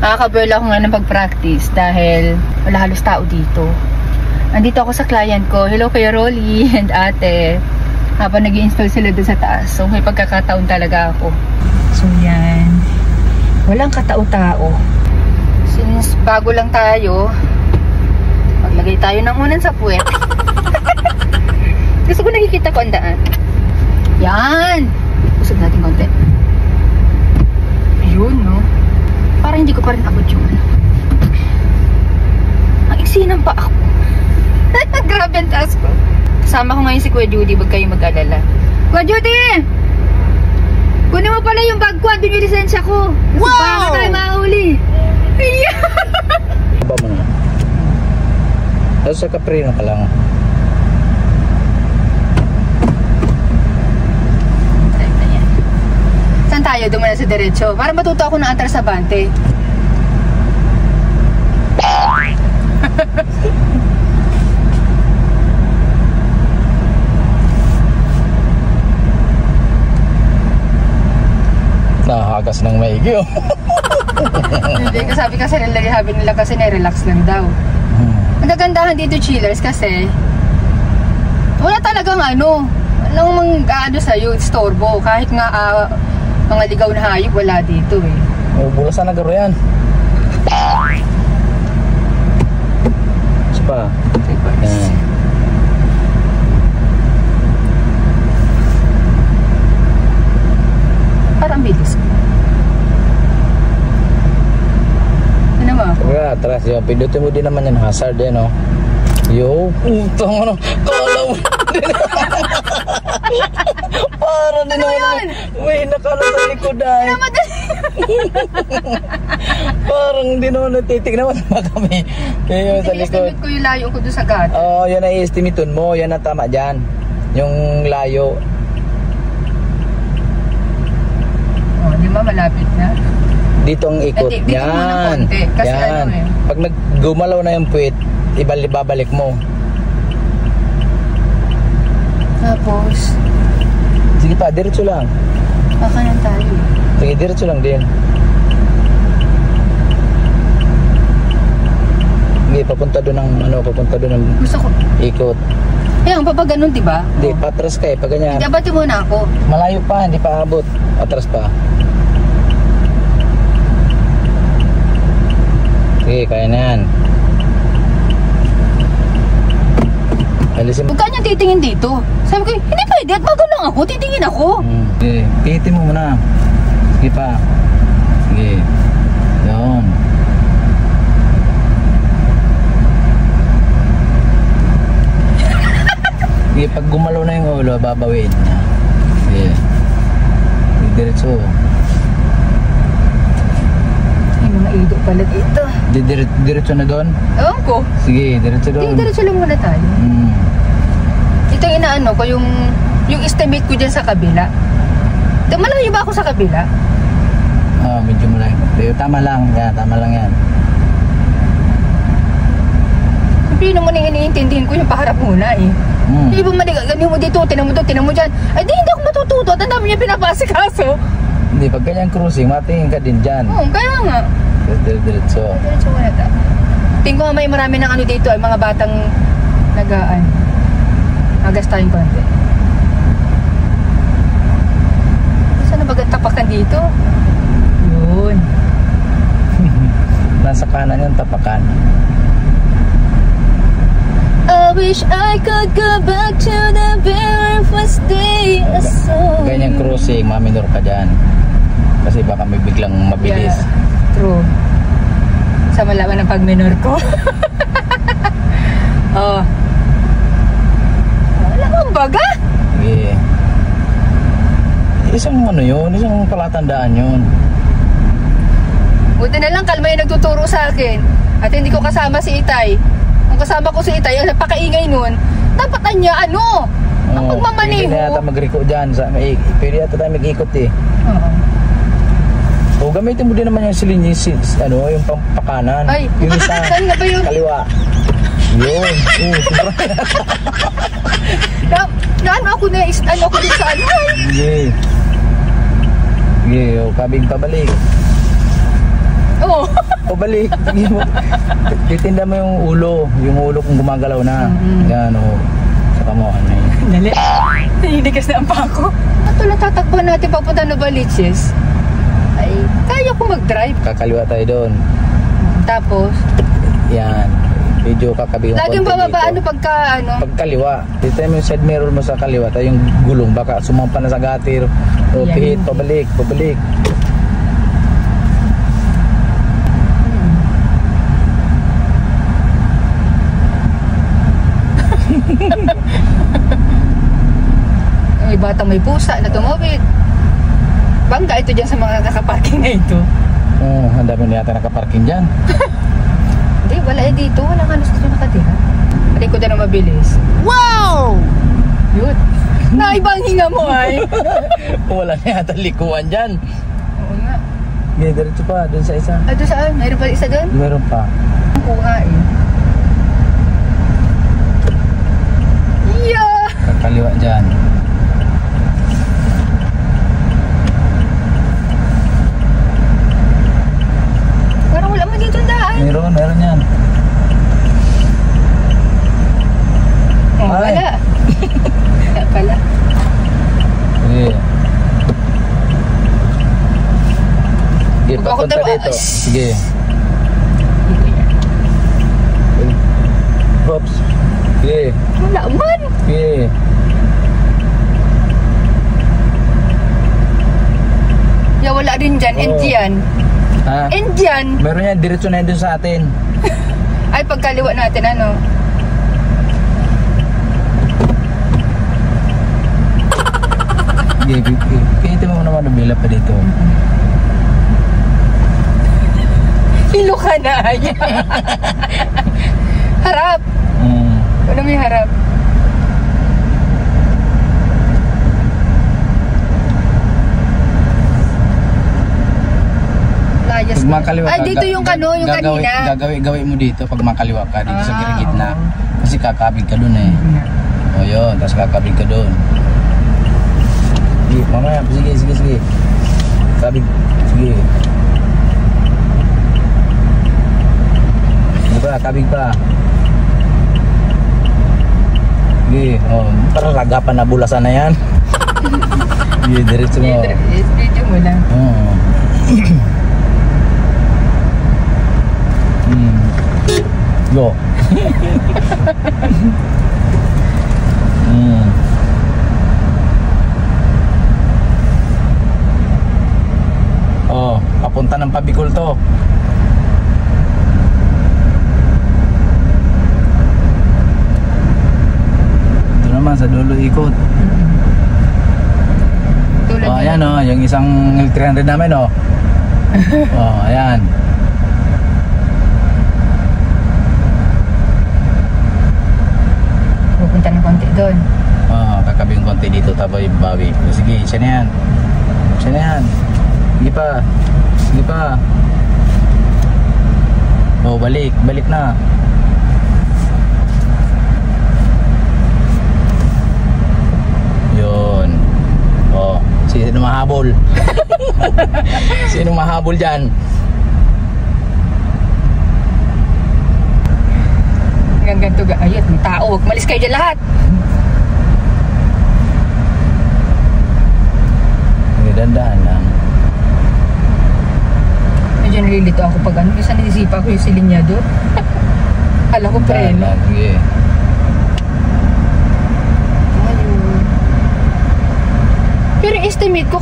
Nakaka-burl ako nga ng pag-practice dahil wala halos tao dito. Andito ako sa client ko. Hello kay Rolly and ate. Habang nag-i-install sila doon sa taas. So may pagkakataon talaga ako. So yan. Walang katao-tao. Since bago lang tayo, maglagay tayo ng unan sa puwet. Gusto ko nakikita ko ang daan. Yan! Usog natin konti. Ayun, no? Parang hindi ko pa rin abot yung ang iksi ng paa ko. Grabe ang taas ko. Kasama ko ngayon si Kuya Judy. Huwag kayong mag-alala. Kuya Judy! Kunin mo pala yung bag ko. Doon yung lisensya ko. Wow! Baka tayo mahuli. Ba mo na. Tapos sa Caprino ka lang. Saan tayo? Dumana sa diretso. Para matuto ako ng atras sa bante. Nakahagas ng maigi oh. Hindi, sabi nila kasi na-relax lang daw. Ang kagandahan dito chillers kasi wala talagang walang mang-ano sa'yo, istorbo. Kahit nga mga ligaw na hayop, wala dito eh. Bulasan na garo yan. Spa. Yan. Parang bilis ko. Ano mo ako? Kaya, atras yun. Pindutin mo din naman yan. Hazard yan, oh. Yo, utang kala mo. Para din naman. May nakala sa likod ay. Parang hindi naman natitignan naman kami. Kaya sa likod. I-estimate ko yung layo ko doon sa gata. Oo, yan ay estimate mo. Yan ang tama dyan. Yung layo. Di ba malapit na? Dito ang ikot. Dito yan. Konti. Kasi yan. Pag naggumalaw na yung puwit, ibabalik mo. Tapos? Sige pa, diretso lang. Baka yan tayo. Sige, diretso lang din. Hindi, papunta doon ng papunta doon ng gusto ko ikot. Kaya ang papa ganun, di ba? Hindi, patras ka eh, pag ganyan. Dapat muna ako. Malayo pa, hindi pa abot. Atras pa. Sige, kaya na yan. Alisin mo. Huwag ka niyang titingin dito. Sabi ko, hindi pwede at bago lang ako, titingin ako. Sige, pihitin mo muna. Sige pa. Sige. Yun. Sige, pag gumalaw na yung ulo, babawin niya. Sige. Diretso. May mga ido pala dito. Diretso na doon? Ewan ko. Sige, diretso doon. Sige, diretso lang muna tayo. Ito yung inaano ko, yung estimate ko dyan sa kabila. Malayo ba ako sa kabila? Oo, medyo malayo. Tama lang. Yan, tama lang yan. Hindi naman yung iniintindihin ko yung paharap muna eh. Hindi ba ganin mo dito, tinan mo doon, tinan mo dyan. Ay di, hindi ako matututo. Ang dami niya pinapasikaso. Hindi, pag ganyan cruising, matingin ka din dyan. Oo, kaya nga. Diretso. Diretso ko na ta. Tingin ko may marami ng dito ay mga batang nagaan. Magas tayong konti. Saan na bagang tapakan dito? Yun. Nasa kanan yung tapakan. I wish I could go back to the very first day I saw you. Ganyan cruising, maminor ka dyan. Kasi baka may biglang mabilis. Yeah, true. Sa malaman ng pagminor ko. Oh. Wala mong baga? Sige. Isang yun, isang palatandaan yun. Buti na lang kalma yung nagtuturo sa akin. At hindi ko kasama si Itay. Kung kasama ko si Itay, ang napakaingay nun, dapat niya ang pagmamaneho. Pwede yata mag-reco dyan. Pwede yata tayo mag-ikot eh. O gamitin mo din naman yung silinis, yung pampakanan. Ay, yung isa, saan nga ba yun? kaliwa. Yun. Naano ako na, ako din sa ano. Sige. Sige, kabig pabalik. Oo. Pabalik. Sige mo. Titinda mo yung ulo kung gumagalaw na. Yan o. Saka mo ano yun. Dali. Nahinigas na ang pako. Ito lang tatakbuhan natin papunta Novaliches. Ay, kaya ko mag-drive. Kakaliwa tayo doon. Tapos? Yan. Medyo kakabing Laging bababa ano pagka ano? Pagkaliwa. Dito yung side mirror mo sa kaliwa. Tayo yung gulong. Baka sumampa na sa gatir. O pihit. Pabalik. Pabalik. May batang may pusa na tumawid. Bangga ito dyan sa mga nakaparking na ito. Oo, ang dami na yata nakaparking dyan. Hindi, wala eh dito. Wala nga gusto nakatira. Hindi ko na mabilis. Wow! Yun. Naibang hinga mo ay. Wala na yata likuan dyan. Oo nga. Okay, diretso pa. Doon sa isa. Ah, doon saan? Mayroon pa isa doon? Meron pa. Oo nga eh. Yeah! Kakaliwa dyan. Parang wala mo dito ang daan. Meron yan. Oh, wala. Wala pala. Sige. Sige, Huwag ako papunta taro- dito. Sige. Oops. Sige. Wala man. Sige. Ya, wala rin dyan. Oo. Indian. Ha? Indian. Meron yan. Diretso na yun dun sa atin. Ay, pagkaliwa natin, ano? Sige. Kaya mo naman nabila pa dito. Hilo ka na. Harap. Wala may harap. Layas Pag mo. makaliwa Ay, dito yung yung kanina. Gagawin mo dito pag makaliwa ka dito sa gitna. Oo. Kasi kakabig ka dun eh. O yun, tapos kakabig ka dun. Sige, mamaya. Sige. Kabig. Sige. Sige pa, kabig pa. Sige, parang lagapan na bulasan na yan. Sige, diretso mo. Video mo lang. Oo. Go. Oh, papunta ng Pabicol to. Ito naman sa dulo ikot. Tulad Oh, ayan oh, yung isang L300 namin oh. Oh, ayan. Pupunta ng konti doon. Oh, kakabing konti dito tapos bawi. Sige, siya na yan. Sige pa. Oh, balik na. Yun. Oh, sino mahabol? Sino mahabol dyan? Hanggang ganito, ayun, may tao. Huwag malis kayo dyan lahat. Dandahan lang. Medyo nalilito ako pag ano. Minsan naisipa ko yung silinyador. Kala ko preno. Sige. Pero yung estimate ko,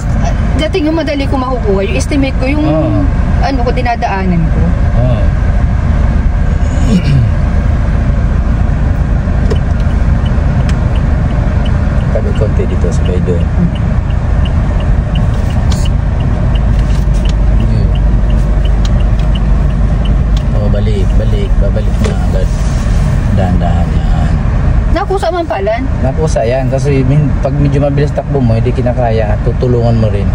dating yung madali ko makukuha. Yung estimate ko, yung ano ko, dinadaanan ko. Oh. Kami konti dito sa bay doon. Oh, babalik na agad. Dahan-dahan yan. Nakusa man pala. Nakusa yan kasi pag medyo mabilis takbo mo, hindi kinakaya, tutulungan mo rin.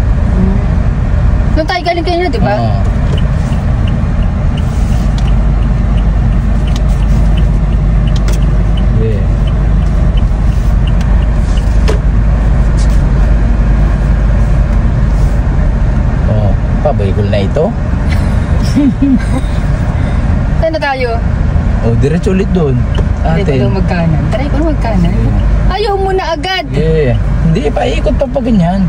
Doon tayo galing kayo na, di ba? Oo. Yeah. Boycol na ito. Saan na tayo? O, diretso ulit doon. Try ko Ate. daw magkanan. Try ko magkanan. Ayaw mo na agad. Yeah. Hindi, paikot pa pa ganyan.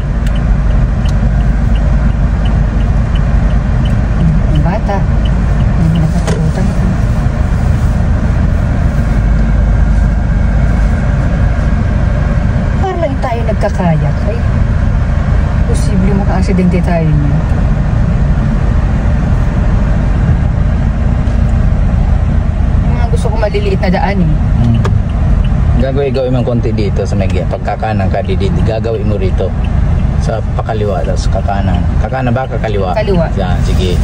Ang bata. Hindi nakatakutan ko. Para lang tayo nagkakayak. Ay, posible maka-aksidente tayo niya. Yung mga gusto ko maliliit na daan eh. Gagawin mo konti dito sa may pagkakanan ka dito. Gagawin mo rito. Sa pakaliwa, tapos kakanan. Kakanan ba? Kakaliwa? Kaliwa. Yan, sige.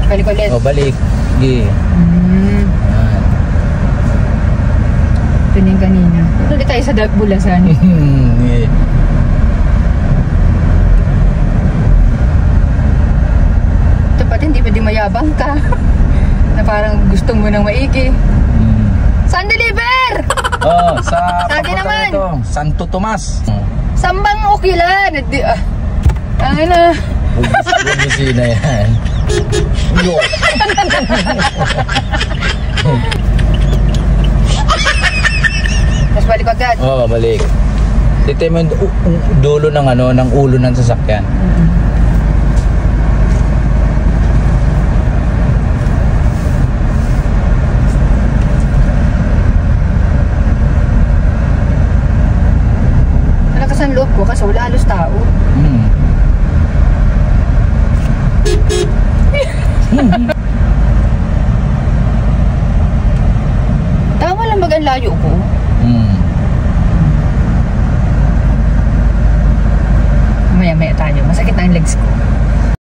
Balik ulit. O, balik. Sige. Yan. Ito na yung kanina. Ulit tayo sa Bulasan. Yeah. Ito pati hindi pwede mayabang ka. Na parang gusto mo nang maigi. Saan deliver? Oh, sa Sabi papunta naman. nito, Santo Tomas. Sambang Okilan. Ano na? Busina yan. Yo. Mas balik agad. Oh, balik. Dito mo yung dulo ng ano, ng ulo ng sasakyan. Malakas ang loob ko kasi wala halos tao. Tama lang ang layo ko.